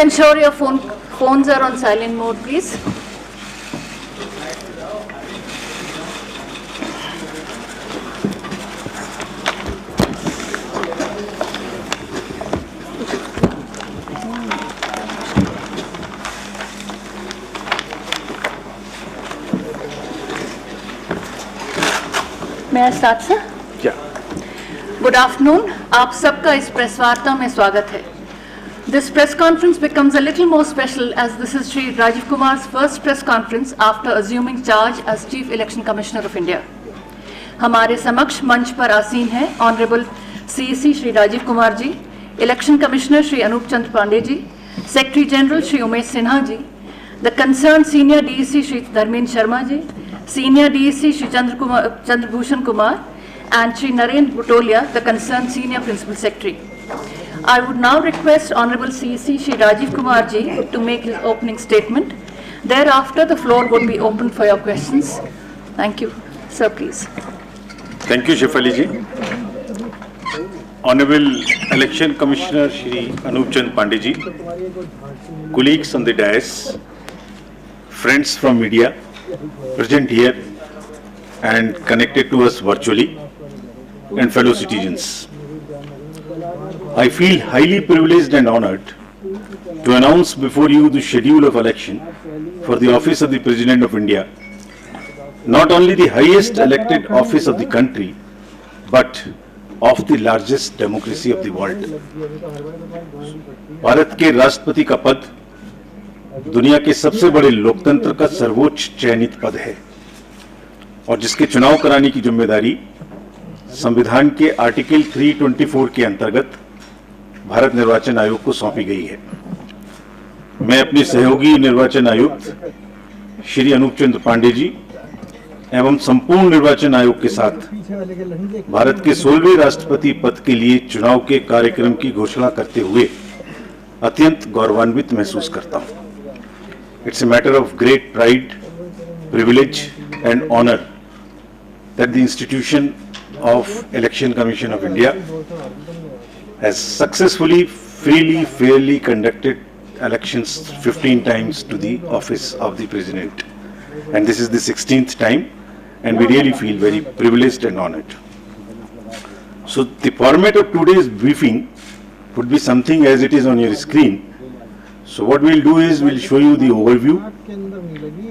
Ensure your phones are on silent mode, please. May I start, sir? Yeah. Good afternoon. आप सबका इस press वार्ता में स्वागत है. This press conference becomes a little more special as this is Shri Rajiv Kumar's first press conference after assuming charge as Chief Election Commissioner of India. हमारे समक्ष मंच पर आसीन हैं honourable CEC Shri Rajiv Kumar ji, election commissioner Shri Anup Chandra Pandey ji, secretary general Shri Umesh Sinha ji, the concern senior DEC Shri Dharmendra Sharma ji, senior DEC Shri Chandrabhushan Kumar, and Shri Narendra Butolia, the concerned Senior Principal Secretary. I would now request Honorable CEC Shri Rajiv Kumar ji to make his opening statement. Thereafter, the floor would be open for your questions. Thank you. Sir, please. Thank you, Shefali ji. Honorable Election Commissioner Shri Anup Chand Pandey ji, colleagues on the dais, friends from media present here and connected to us virtually, and fellow citizens. I feel highly privileged and honored to announce before you the schedule of election for the office of the President of India, not only the highest elected office of the country, but of the largest democracy of the world. Bharat के राष्ट्रपति का पद दुनिया के सबसे बड़े लोकतंत्र का सर्वोच्च चयनित पद है और जिसके चुनाव कराने की जिम्मेदारी संविधान के आर्टिकल 324 के अंतर्गत भारत निर्वाचन आयोग को सौंपी गई है. मैं अपने सहयोगी निर्वाचन आयुक्त श्री अनूप चंद्र पांडे जी एवं संपूर्ण निर्वाचन आयोग के साथ भारत के 16वें राष्ट्रपति पद के लिए चुनाव के कार्यक्रम की घोषणा करते हुए अत्यंत गौरवान्वित महसूस करता हूं. It's a matter of great pride, privilege and honor that the institution of Election Commission of India has successfully, freely, fairly conducted elections 15 times to the office of the President, and this is the 16th time, and we really feel very privileged and honored. So the format of today's briefing would be something as it is on your screen. So what we'll do is we'll show you the overview.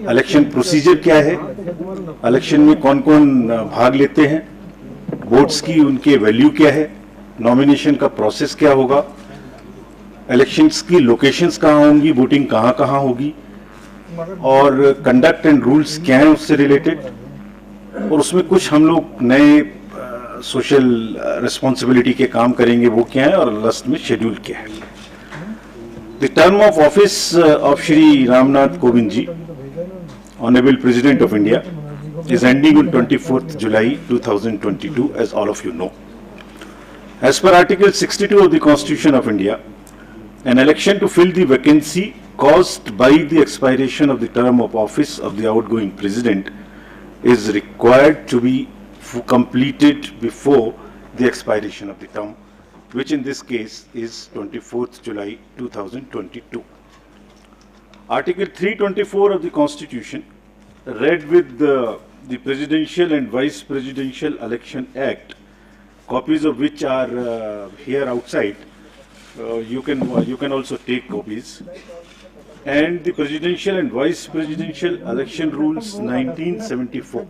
Election procedure क्या है, election में कौन कौन भाग लेते हैं, votes की उनके वैल्यू क्या है, नॉमिनेशन का प्रोसेस क्या होगा, इलेक्शंस की लोकेशंस कहाँ होंगी, वोटिंग कहाँ कहाँ होगी और कंडक्ट एंड रूल्स क्या हैं उससे रिलेटेड, और उसमें कुछ हम लोग नए सोशल रिस्पॉन्सिबिलिटी के काम करेंगे वो क्या है और लास्ट में शेड्यूल क्या है. The term of office of Shri Ramnath Kovind ji, Honorable President of India, is ending on 24th July 2022, as all of you know. As per Article 62 of the Constitution of India, an election to fill the vacancy caused by the expiration of the term of office of the outgoing President is required to be completed before the expiration of the term, which in this case is 24th July 2022. Article 324 of the Constitution, read with the Presidential and Vice Presidential Election Act, copies of which are here outside. You can also take copies. And the Presidential and Vice Presidential Election Rules 1974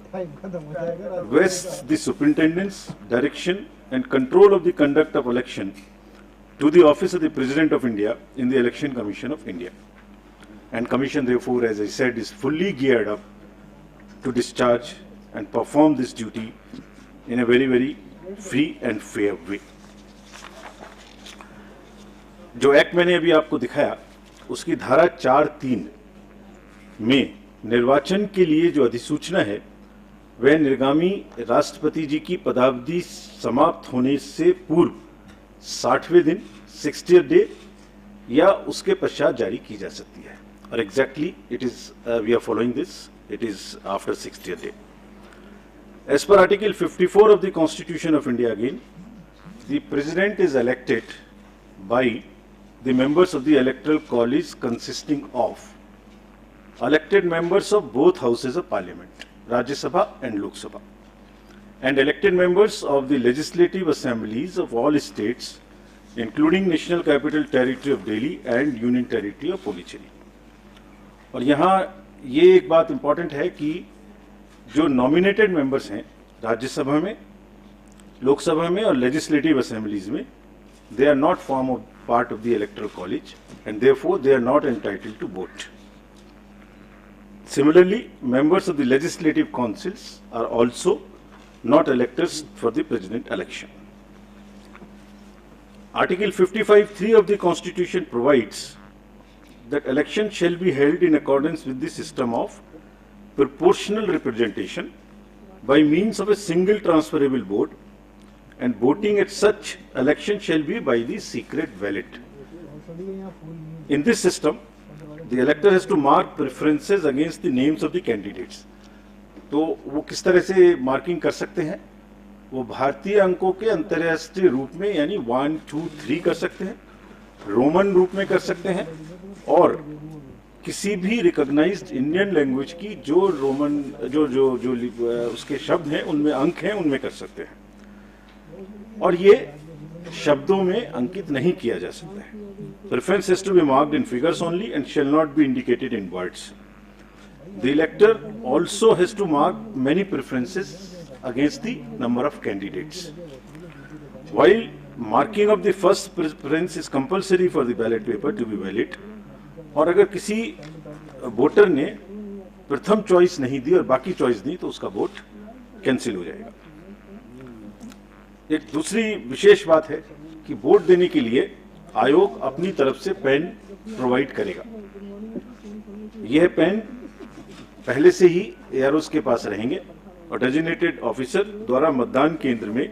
vests the superintendence, direction and control of the conduct of election to the office of the President of India in the Election Commission of India. And Commission therefore, as I said, is fully geared up to discharge and perform this duty in a very, very free and fair way. जो act मैंने अभी आपको दिखाया उसकी धारा 4(3) में निर्वाचन के लिए जो अधिसूचना है वह निर्गामी राष्ट्रपति जी की पदावधि समाप्त होने से पूर्व 60वें दिन 60th डे या उसके पश्चात जारी की जा सकती है. और exactly it is we are following this, it is after 60th day. As per Article 54 of the Constitution of India again, the President is elected by the members of the Electoral College consisting of elected members of both houses of Parliament, Rajya Sabha and Lok Sabha, and elected members of the legislative assemblies of all states, including National Capital Territory of Delhi and Union Territory of Puducherry. और यहाँ ये एक बात important है कि जो nominated members हैं राज्यसभा में, लोकसभा में और लेजिस्लेटिव असेंबलीज में, they are not part of the electoral college and therefore they are not entitled to vote. Similarly, members of the legislative councils are also not electors for the president election. Article 55(3) of the Constitution provides that election shall be held in accordance with the system of proportional representation by means of a single transferable vote, and voting at such election shall be by the secret ballot. In this system, the elector has to mark preferences against the names of the candidates. तो वो किस तरह से marking कर सकते हैं? वो भारतीय अंकों के अंतर्राष्ट्रीय रूप में यानी 1, 2, 3 कर सकते हैं, रोमन रूप में कर सकते हैं, और किसी भी रिकॉग्नाइज्ड इंडियन लैंग्वेज की जो रोमन जो उसके शब्द हैं उनमें अंक हैं उनमें कर सकते हैं, और ये शब्दों में अंकित नहीं किया जा सकता है. Preference has to be marked in figures only and shall not be indicated in words. The elector also has to mark many preferences against the number of candidates. While marking of the first preference is compulsory for the ballot paper to be valid, और अगर किसी voter ने प्रथम choice नहीं दी और बाकी choice दी तो उसका वोट कैंसिल हो जाएगा. एक दूसरी विशेष बात है कि वोट देने के लिए आयोग अपनी तरफ से पेन प्रोवाइड करेगा. यह पेन पहले से ही एआरओस के पास रहेंगे और डेजिग्नेटेड ऑफिसर द्वारा मतदान केंद्र में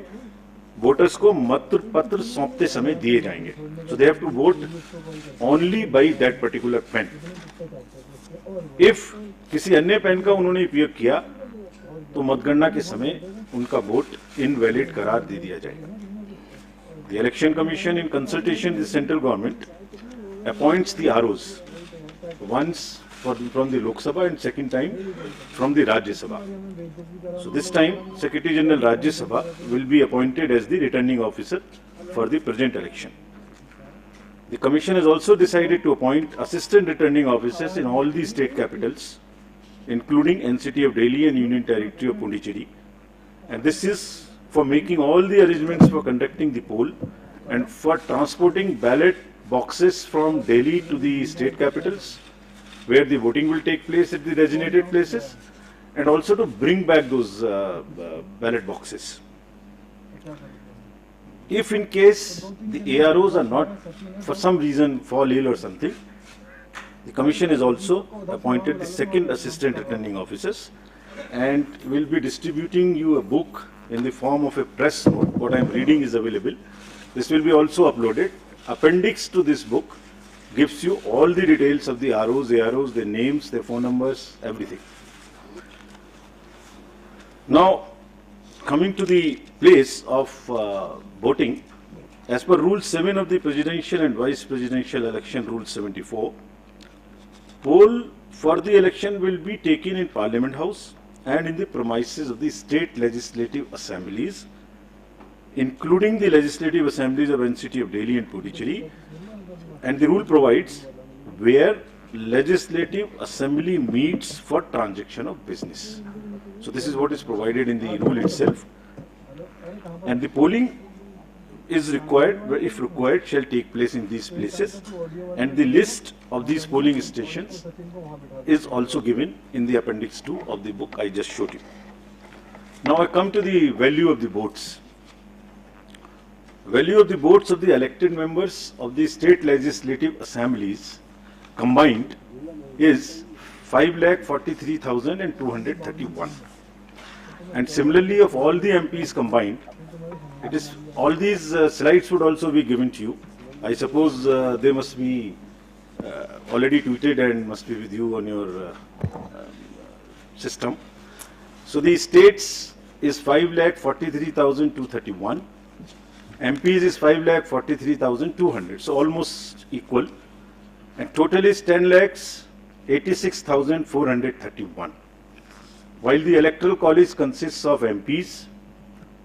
वोटर्स को मत पत्र सौंपते समय दिए जाएंगे. So they have to vote only by that particular pen. If किसी अन्य पेन का उन्होंने उपयोग किया तो मतगणना के समय उनका वोट इनवैलिड करार दे दिया जाएगा. The Election Commission, in consultation with the central government, appoints the ROs once from the Lok Sabha and second time from the Rajya Sabha. So this time, Secretary General Rajya Sabha will be appointed as the returning officer for the present election. The Commission has also decided to appoint assistant returning officers in all the state capitals, including NCT of Delhi and Union Territory of Puducherry, and this is for making all the arrangements for conducting the poll and for transporting ballot boxes from Delhi to the state capitals where the voting will take place at the designated places, and also to bring back those ballot boxes. If in case the AROs are not, for some reason, fall ill or something, the Commission has also appointed the second assistant returning officers and will be distributing you a book in the form of a press note. What I am reading is available. This will be also uploaded. Appendix to this book gives you all the details of the ROs, AROs, their names, their phone numbers, everything. Now, coming to the place of voting, as per Rule 7 of the Presidential and Vice Presidential Election Rule 74, poll for the election will be taken in Parliament House and in the premises of the state legislative assemblies, including the legislative assemblies of NCT of Delhi and Puducherry, and the rule provides where legislative assembly meets for transaction of business. So this is what is provided in the rule itself, and the polling is required, if required, shall take place in these places, and the list of these polling stations is also given in the appendix 2 of the book I just showed you. Now I come to the value of the votes. Value of the votes of the elected members of the state legislative assemblies combined is 5,43,231, and similarly of all the MPs combined, it is all these slides would also be given to you. I suppose they must be already tweeted and must be with you on your system. So the states is 5,43,231. MPs is 5,43,200, so almost equal, and total is 10,86,431. While the Electoral College consists of MPs,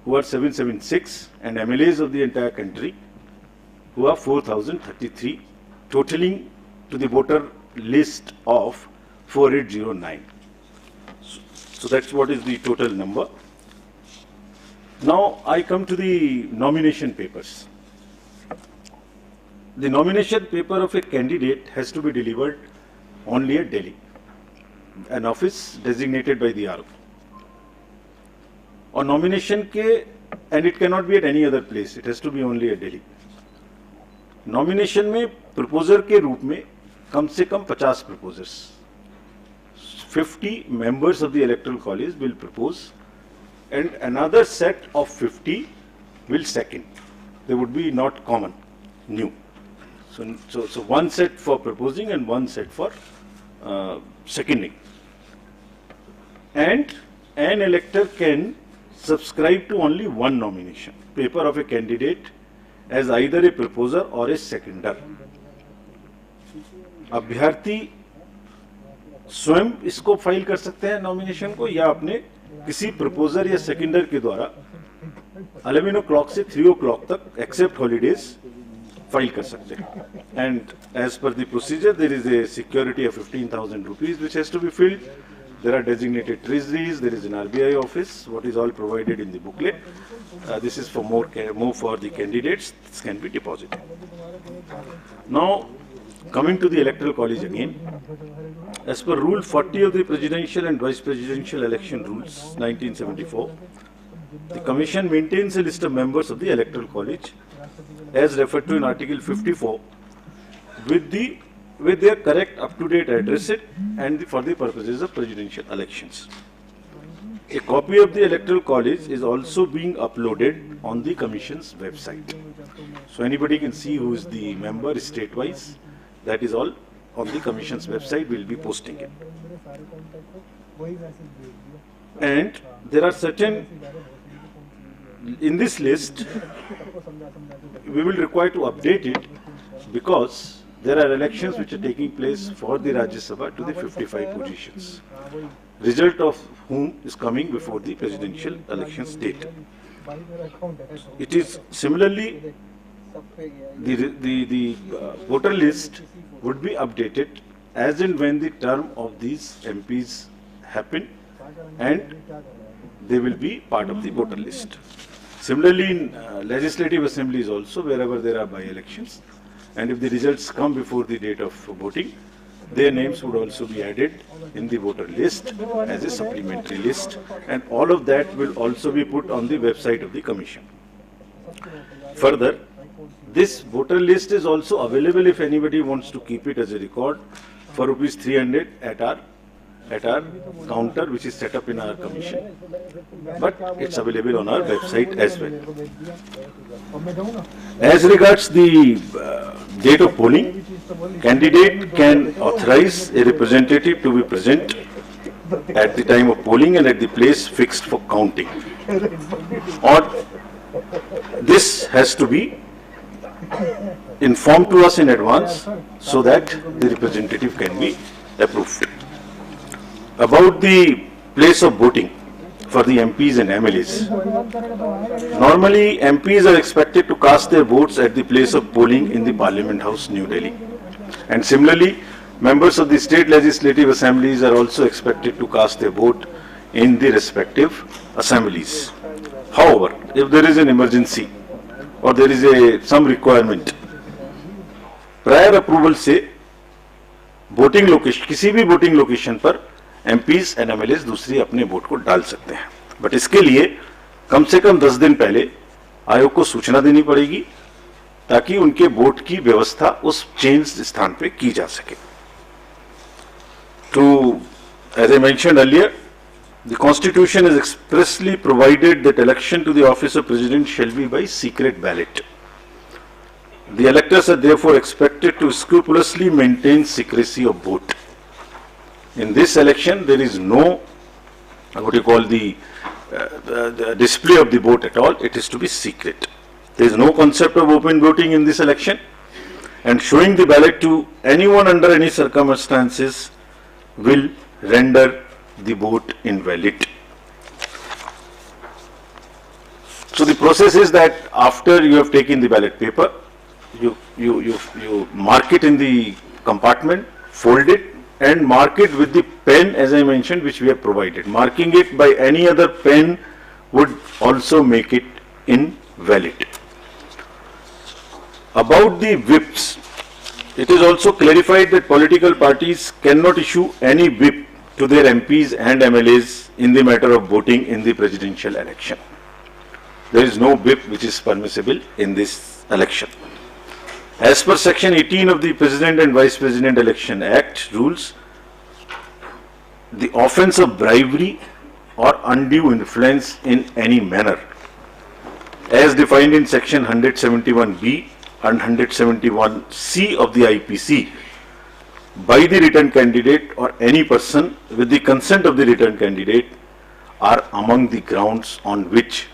who are 776, and MLAs of the entire country, who are 4,033, totaling to the voter list of 4809. So that's what is the total number. Now I come to the nomination papers. The nomination paper of a candidate has to be delivered only at Delhi, an office designated by the RO. और nomination के, and it cannot be at any other place, it has to be only at Delhi. Nomination में proposer के रूप में कम से कम 50 proposers, 50 members of the Electoral College will propose, and another set of 50 will second. They would be not common, new. So one set for proposing and one set for seconding. And an elector can subscribe to only one nomination paper of a candidate as either a proposer or a seconder. अभ्यर्थी स्वयं इसको file कर सकते हैं nomination को, या अपने किसी प्रपोजर या सेकेंडर के द्वारा 11 o'clock से 3 o'clock तक एक्सेप्ट हॉलीडेज फाइल कर सकते हैं. And as per the procedure there is a security of 15,000 rupees which has to be filled. There are designated treasuries, there is an RBI office, what is all provided in the booklet. This is for more for the candidates, this can be deposited. Now, coming to the Electoral College again, as per Rule 40 of the Presidential and Vice Presidential Election Rules, 1974, the Commission maintains a list of members of the Electoral College, as referred to in Article 54, with their correct up-to-date address and for the purposes of presidential elections. A copy of the Electoral College is also being uploaded on the Commission's website. So anybody can see who is the member state-wise. That is all on the Commission's website. We'll be posting it. And there are certain, in this list, we will require to update it because there are elections which are taking place for the Rajya Sabha to the 55 positions, result of whom is coming before the presidential elections date. It is similarly, the voter list would be updated as and when the term of these MPs happen, and they will be part of the voter list. Similarly, in legislative assemblies also, wherever there are by-elections, and if the results come before the date of voting, their names would also be added in the voter list as a supplementary list, and all of that will also be put on the website of the Commission. Further, this voter list is also available if anybody wants to keep it as a record for rupees 300 at our counter, which is set up in our Commission, but it's available on our website as well. As regards the date of polling, candidate can authorize a representative to be present at the time of polling and at the place fixed for counting. Or this has to be informed to us in advance so that the representative can be approved. About the place of voting for the MPs and MLAs. Normally, MPs are expected to cast their votes at the place of polling in the Parliament House, New Delhi. And similarly, members of the state legislative assemblies are also expected to cast their vote in the respective assemblies. However, if there is an emergency or there is some requirement, prior approval से voting location, किसी भी voting location पर MPs and MLAs दूसरी अपने vote को डाल सकते हैं, बट इसके लिए कम से कम 10 दिन पहले आयोग को सूचना देनी पड़ेगी ताकि उनके वोट की व्यवस्था उस चेंज स्थान पे की जा सके. As I mentioned earlier, the Constitution has expressly provided that election to the office of President shall be by secret ballot. The electors are therefore expected to scrupulously maintain secrecy of vote. In this election, there is no, what you call the display of the vote at all. It is to be secret. There is no concept of open voting in this election, and showing the ballot to anyone under any circumstances will render the vote invalid. So the process is that after you have taken the ballot paper, you mark it in the compartment, fold it, and mark it with the pen, as I mentioned, which we have provided. Marking it by any other pen would also make it invalid. About the whips, it is also clarified that political parties cannot issue any whip to their MPs and MLAs in the matter of voting in the presidential election. There is no whip which is permissible in this election. As per Section 18 of the President and Vice President Election Act rules, the offence of bribery or undue influence in any manner, as defined in Section 171B and 171C of the IPC, by the returned candidate or any person with the consent of the returned candidate, are among the grounds on which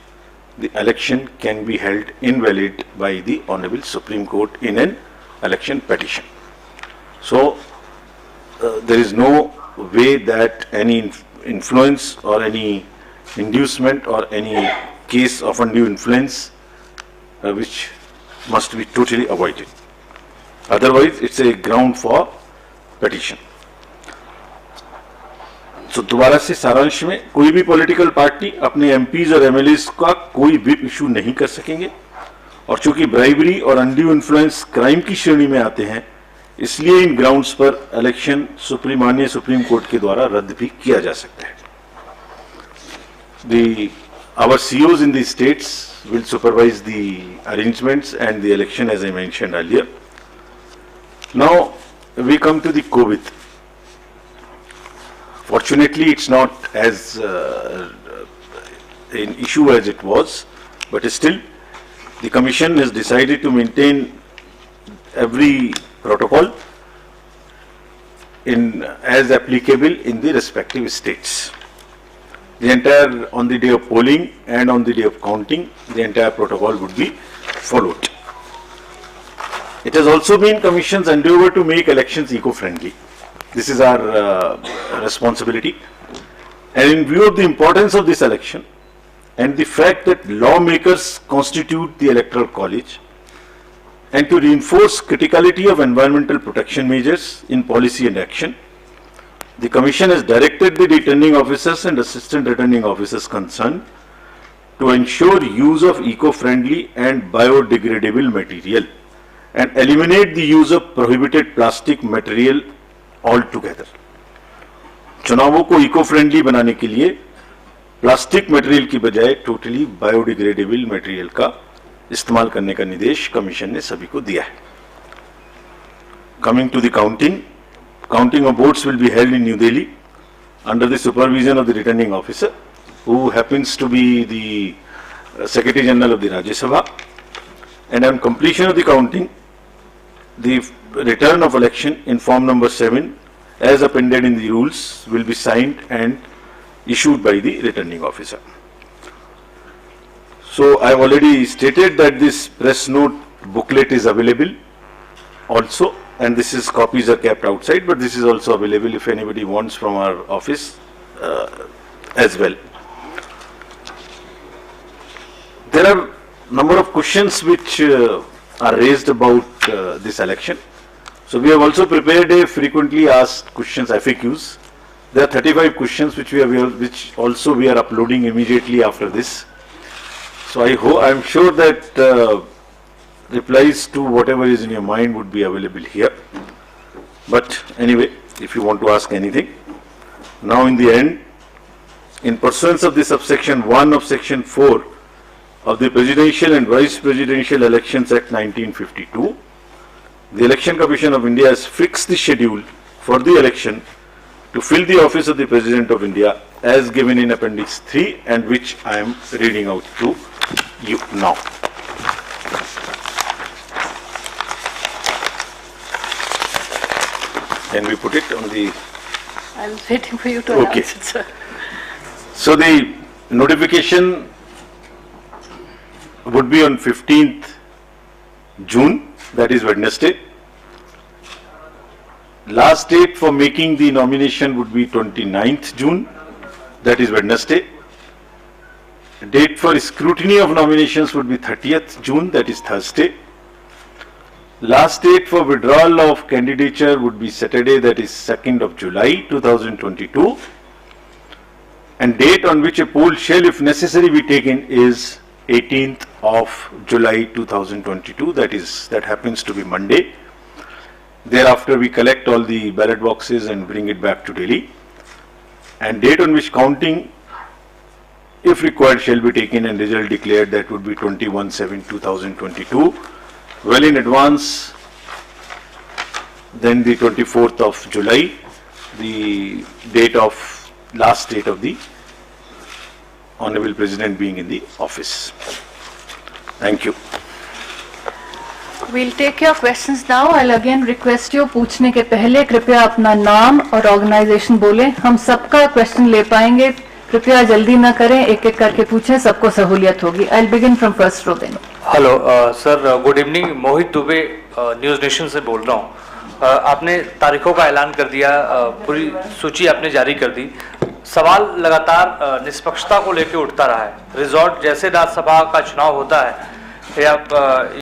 the election can be held invalid by the Honorable Supreme Court in an election petition. So, there is no way that any influence or any inducement or any case of undue influence which must be totally avoided. Otherwise, it's a ground for petition. तो दोबारा से सारांश में, कोई भी political party अपने MPs और MLAs का कोई व्हिप इशू नहीं कर सकेंगे, और चूंकि ब्राइबरी और अनड्यू इन्फ्लुएंस क्राइम की श्रेणी में आते हैं, इसलिए इन ग्राउंड्स पर इलेक्शन माननीय सुप्रीम कोर्ट के द्वारा रद्द भी किया जा सकता है. Our COs in the states will supervise the arrangements and the election, as I mentioned earlier. Now we come to the COVID. Fortunately, it's not as an issue as it was, but still the Commission has decided to maintain every protocol as applicable in the respective states. The entire, on the day of polling and on the day of counting, the entire protocol would be followed. It has also been Commission's endeavor to make elections eco-friendly. This is our responsibility. And in view of the importance of this election and the fact that lawmakers constitute the Electoral College, and to reinforce criticality of environmental protection measures in policy and action, the Commission has directed the returning officers and assistant returning officers concerned to ensure use of eco-friendly and biodegradable material and eliminate the use of prohibited plastic material altogether. चुनावों को eco friendly बनाने के लिए plastic material की बजाय totally biodegradable material का इस्तेमाल करने का निर्देश कमीशन ने सभी को दिया है. Coming to the counting of votes will be held in New Delhi under the supervision of the returning officer, who happens to be the Secretary General of the Rajya Sabha. And on completion of the counting, the return of election in form number 7, as appended in the rules, will be signed and issued by the returning officer. So I have already stated that this press note booklet is available also, and this is copies are kept outside, but this is also available if anybody wants from our office as well. There are number of questions which are raised about this election. So we have also prepared a frequently asked questions, FAQs. There are 35 questions which which also we are uploading immediately after this. So I am sure that replies to whatever is in your mind would be available here. But anyway, if you want to ask anything, now in the end, in pursuance of the subsection 1 of section 4 of the Presidential and Vice Presidential Elections Act 1952, the Election Commission of India has fixed the schedule for the election to fill the office of the President of India as given in Appendix 3, and which I am reading out to you now. Can we put it on the... I was waiting for you to announce it, sir. So the notification would be on 15th June, that is Wednesday. Last date for making the nomination would be 29th June, that is Wednesday. Date for scrutiny of nominations would be 30th June, that is Thursday. Last date for withdrawal of candidature would be Saturday, that is 2nd of July 2022. And date on which a poll shall, if necessary, be taken is 18th of July 2022. That happens to be Monday. Thereafter, we collect all the ballot boxes and bring it back to Delhi. And date on which counting, if required, shall be taken and result declared, that would be 21/7/2022. Well in advance, then the 24th of July, the last date of the Honorable President being in the office. Thank you. We'll take your questions now. I'll again request you, पूछने के पहले कृपया अपना नाम और organisation बोलें. हम सबका क्वेश्चन ले पाएंगे, कृपया जल्दी ना करें, एक एक करके पूछें, सबको सहूलियत होगी. I'll begin from first row then. Hello sir, good evening. Mohit Dubey, news nation से बोल रहा हूँ. आपने तारीखों का ऐलान कर दिया, पूरी सूची आपने जारी कर दी. सवाल लगातार निष्पक्षता को लेकर उठता रहा है. रिजॉर्ट जैसे राज्यसभा का चुनाव होता है या